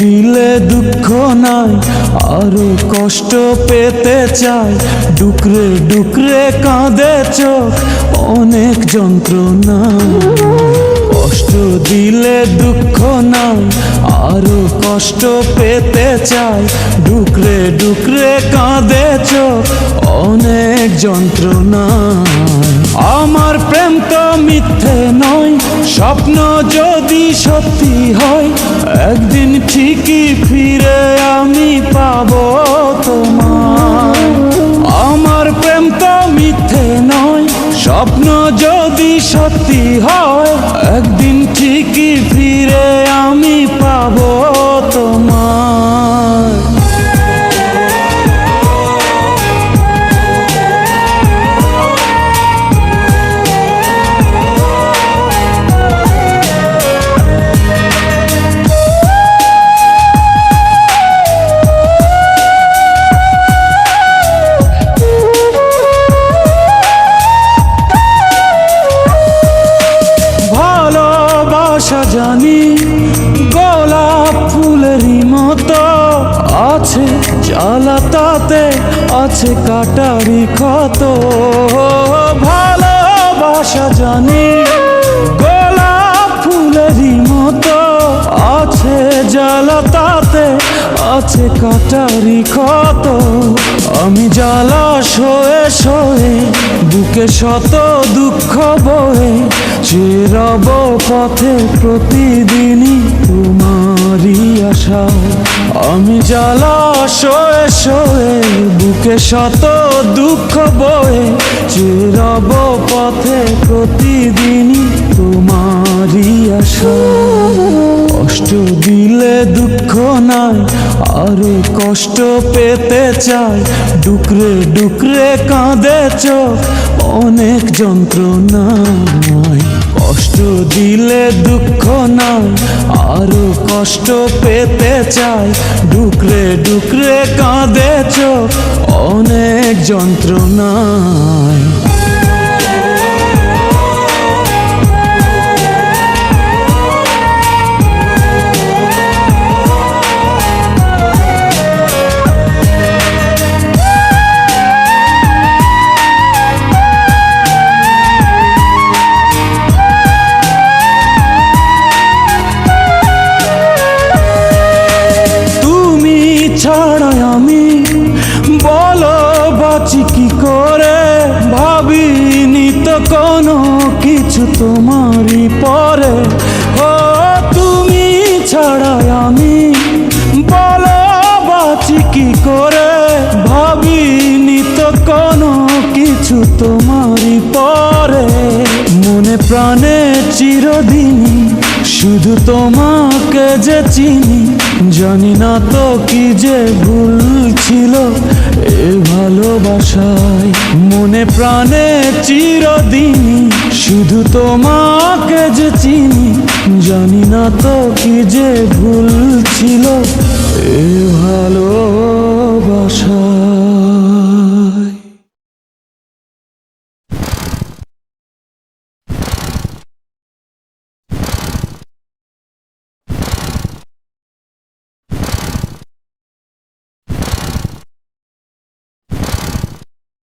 দিলে দুঃখ নাই, আরো কষ্ট পেতে চাই। ডুকরে ডুকরে কাঁদে চোখ, অনেক যন্ত্রণা। কষ্ট দিলে দুঃখ নাই, আরো কষ্ট পেতে চাই। ডুকরে ডুকরে কাঁদে চোখ, অনেক যন্ত্রণা। আমার প্রেম তো মিথ্যে নয়, স্বপ্ন যদি সত্যি হয়, একদিন ঠিকই ফিরে আমি পাবো তোমায়। আমার প্রেম তো মিথ্যে নয়, স্বপ্ন যদি সত্যি হয়, একদিন ঠিকই ফিরে আমি পাবো তোমায়। জানি গোলাপ ফুলেরই মতো আছে জ্বালা, তাতে আছে কাটারি ক্ষত। ভালোবাসা জানি গোলাপ ফুলেরই মতো আছে জ্বালা, তাতে আছে কাটারি ক্ষত। আমি জ্বালা সয়ে সয়ে বুকে শত দুঃখ বয়ে, চেরব পথে প্রতিদিনই তোমারই আশা। আমি জ্বালা সয়ে সয়ে বুকে শত দুঃখ বয়ে, চেরব পথে প্রতিদিনই তোমারই আশা। কষ্ট দিলে দুঃখ নাই, আরো কষ্ট পেতে চাই। ডুকরে ডুকরে কাঁদে চোখ, অনেক যন্ত্রণায়। কষ্ট দিলে দুঃখ নাই, আরো কষ্ট পেতে চাই। ডুকরে ডুকরে কাঁদে চোখ, অনেক যন্ত্রণায়। ছাড়া আমি বলো বাঁচি কি করে, ভাবিনি তো কোনো কিছু তোমারই পরে। ও তুমি ছাড়া আমি বলো বাঁচি কি করে, ভাবিনি তো কোনো কিছু তোমারই পরে। মনে প্রাণে চিরদিনই শুধু তোমাকে যে চিনি, জানি না তো কি যে ভুল ছিল এ ভালোবাসায়। মনে প্রাণে চিরদিনই শুধু তোমাকে যে চিনি, জানি না তো কি যে ভুল ছিল এ ভালোবাসায়।